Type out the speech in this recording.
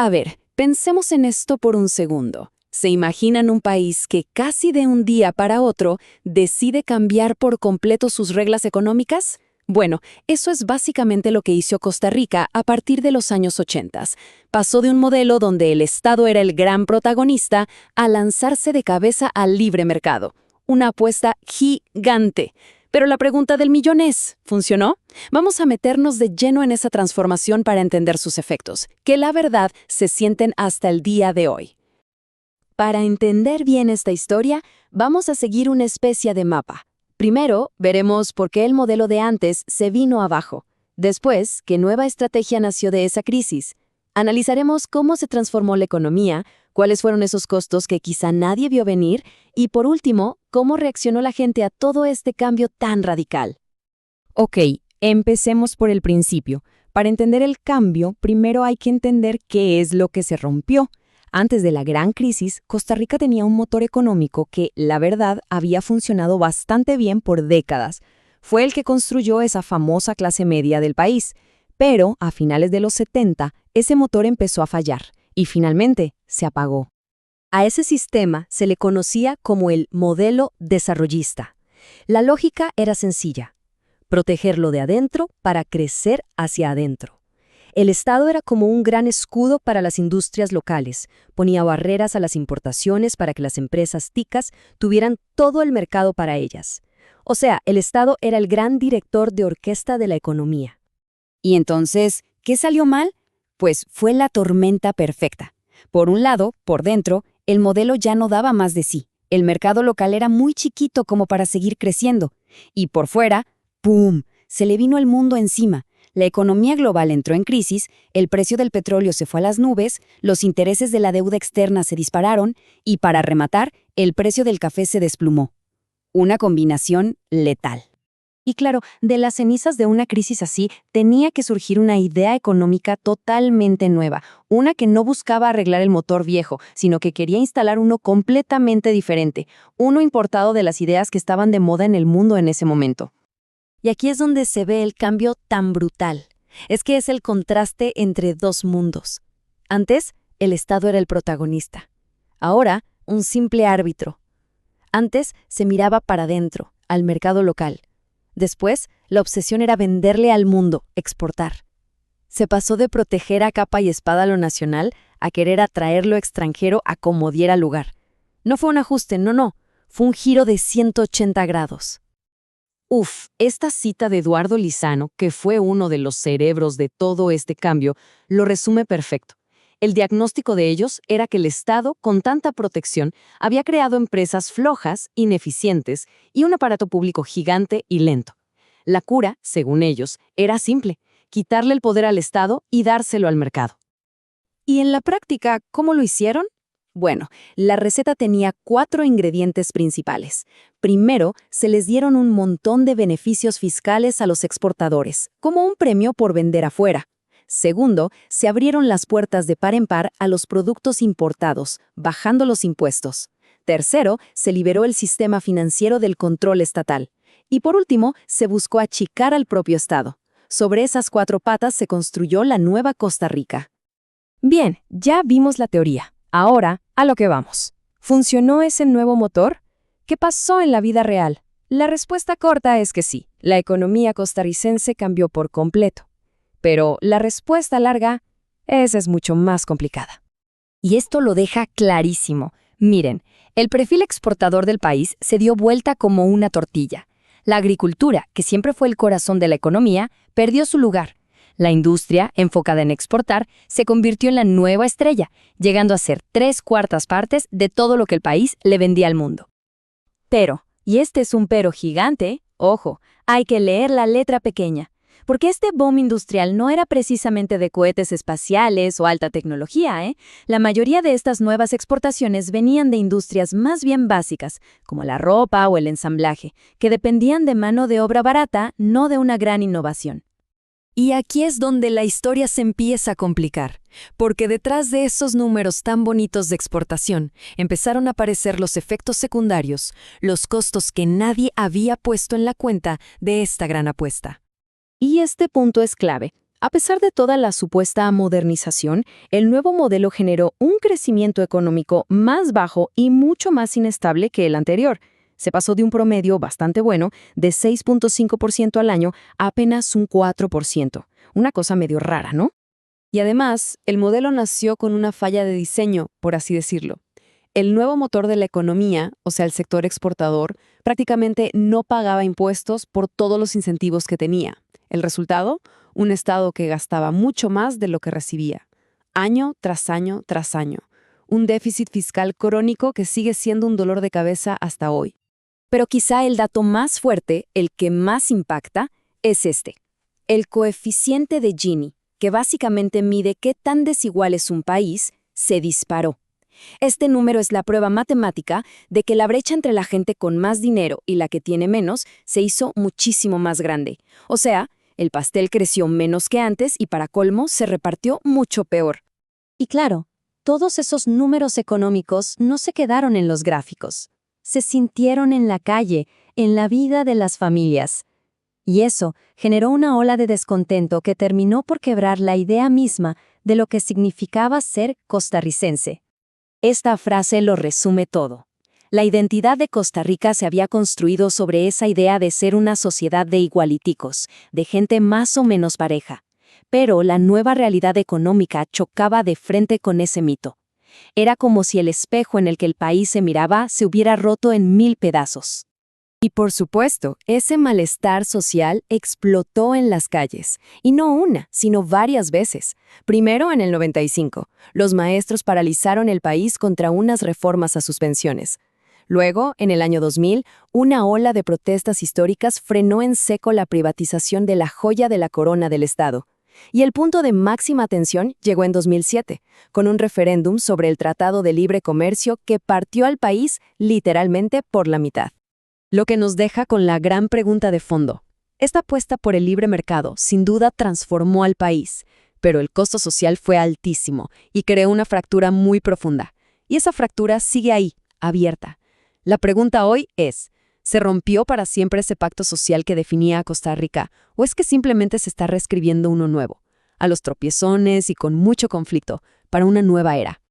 A ver, pensemos en esto por un segundo. ¿Se imaginan un país que casi de un día para otro decide cambiar por completo sus reglas económicas? Bueno, eso es básicamente lo que hizo Costa Rica a partir de los años 80. Pasó de un modelo donde el Estado era el gran protagonista a lanzarse de cabeza al libre mercado. Una apuesta gigante. Pero la pregunta del millón es, ¿funcionó? Vamos a meternos de lleno en esa transformación para entender sus efectos, que la verdad se sienten hasta el día de hoy. Para entender bien esta historia, vamos a seguir una especie de mapa. Primero, veremos por qué el modelo de antes se vino abajo. Después, qué nueva estrategia nació de esa crisis. Analizaremos cómo se transformó la economía, cuáles fueron esos costos que quizá nadie vio venir, y por último, cómo reaccionó la gente a todo este cambio tan radical. Ok, empecemos por el principio. Para entender el cambio, primero hay que entender qué es lo que se rompió. Antes de la gran crisis, Costa Rica tenía un motor económico que, la verdad, había funcionado bastante bien por décadas. Fue el que construyó esa famosa clase media del país. Pero, a finales de los 70, ese motor empezó a fallar y finalmente se apagó. A ese sistema se le conocía como el modelo desarrollista. La lógica era sencilla: protegerlo de adentro para crecer hacia adentro. El Estado era como un gran escudo para las industrias locales, ponía barreras a las importaciones para que las empresas ticas tuvieran todo el mercado para ellas. O sea, el Estado era el gran director de orquesta de la economía. Y entonces, ¿qué salió mal? Pues fue la tormenta perfecta. Por un lado, por dentro, el modelo ya no daba más de sí. El mercado local era muy chiquito como para seguir creciendo. Y por fuera, ¡pum!, se le vino el mundo encima. La economía global entró en crisis, el precio del petróleo se fue a las nubes, los intereses de la deuda externa se dispararon y, para rematar, el precio del café se desplomó. Una combinación letal. Y claro, de las cenizas de una crisis así, tenía que surgir una idea económica totalmente nueva, una que no buscaba arreglar el motor viejo, sino que quería instalar uno completamente diferente, uno importado de las ideas que estaban de moda en el mundo en ese momento. Y aquí es donde se ve el cambio tan brutal. Es que es el contraste entre dos mundos. Antes, el Estado era el protagonista. Ahora, un simple árbitro. Antes, se miraba para adentro, al mercado local. Después, la obsesión era venderle al mundo, exportar. Se pasó de proteger a capa y espada lo nacional a querer atraer lo extranjero a como diera lugar. No fue un ajuste, no. Fue un giro de 180 grados. Esta cita de Eduardo Lizano, que fue uno de los cerebros de todo este cambio, lo resume perfecto. El diagnóstico de ellos era que el Estado, con tanta protección, había creado empresas flojas, ineficientes y un aparato público gigante y lento. La cura, según ellos, era simple: quitarle el poder al Estado y dárselo al mercado. ¿Y en la práctica cómo lo hicieron? Bueno, la receta tenía 4 ingredientes principales. Primero, se les dieron un montón de beneficios fiscales a los exportadores, como un premio por vender afuera. Segundo, se abrieron las puertas de par en par a los productos importados, bajando los impuestos. Tercero, se liberó el sistema financiero del control estatal. Y por último, se buscó achicar al propio Estado. Sobre esas 4 patas se construyó la nueva Costa Rica. Bien, ya vimos la teoría. Ahora, a lo que vamos. ¿Funcionó ese nuevo motor? ¿Qué pasó en la vida real? La respuesta corta es que sí, la economía costarricense cambió por completo. Pero la respuesta larga, esa es mucho más complicada. Y esto lo deja clarísimo. Miren, el perfil exportador del país se dio vuelta como una tortilla. La agricultura, que siempre fue el corazón de la economía, perdió su lugar. La industria, enfocada en exportar, se convirtió en la nueva estrella, llegando a ser 3/4 partes de todo lo que el país le vendía al mundo. Pero, y este es un pero gigante, ojo, hay que leer la letra pequeña, porque este boom industrial no era precisamente de cohetes espaciales o alta tecnología, ¿eh? La mayoría de estas nuevas exportaciones venían de industrias más bien básicas, como la ropa o el ensamblaje, que dependían de mano de obra barata, no de una gran innovación. Y aquí es donde la historia se empieza a complicar, porque detrás de esos números tan bonitos de exportación empezaron a aparecer los efectos secundarios, los costos que nadie había puesto en la cuenta de esta gran apuesta. Y este punto es clave. A pesar de toda la supuesta modernización, el nuevo modelo generó un crecimiento económico más bajo y mucho más inestable que el anterior. Se pasó de un promedio bastante bueno de 6.5% al año a apenas un 4%. Una cosa medio rara, ¿no? Y además, el modelo nació con una falla de diseño, por así decirlo. El nuevo motor de la economía, o sea, el sector exportador, prácticamente no pagaba impuestos por todos los incentivos que tenía. El resultado, un Estado que gastaba mucho más de lo que recibía, año tras año tras año. Un déficit fiscal crónico que sigue siendo un dolor de cabeza hasta hoy. Pero quizá el dato más fuerte, el que más impacta, es este. El coeficiente de Gini, que básicamente mide qué tan desigual es un país, se disparó. Este número es la prueba matemática de que la brecha entre la gente con más dinero y la que tiene menos se hizo muchísimo más grande. O sea, el pastel creció menos que antes y para colmo se repartió mucho peor. Y claro, todos esos números económicos no se quedaron en los gráficos. Se sintieron en la calle, en la vida de las familias. Y eso generó una ola de descontento que terminó por quebrar la idea misma de lo que significaba ser costarricense. Esta frase lo resume todo. La identidad de Costa Rica se había construido sobre esa idea de ser una sociedad de igualiticos, de gente más o menos pareja. Pero la nueva realidad económica chocaba de frente con ese mito. Era como si el espejo en el que el país se miraba se hubiera roto en 1000 pedazos. Y por supuesto, ese malestar social explotó en las calles, y no una, sino varias veces. Primero, en el 95, los maestros paralizaron el país contra unas reformas a sus pensiones. Luego, en el año 2000, una ola de protestas históricas frenó en seco la privatización de la joya de la corona del Estado. Y el punto de máxima tensión llegó en 2007, con un referéndum sobre el Tratado de Libre Comercio que partió al país literalmente por la mitad. Lo que nos deja con la gran pregunta de fondo. Esta apuesta por el libre mercado sin duda transformó al país, pero el costo social fue altísimo y creó una fractura muy profunda. Y esa fractura sigue ahí, abierta. La pregunta hoy es, ¿se rompió para siempre ese pacto social que definía a Costa Rica o es que simplemente se está reescribiendo uno nuevo, a los tropiezones y con mucho conflicto, para una nueva era?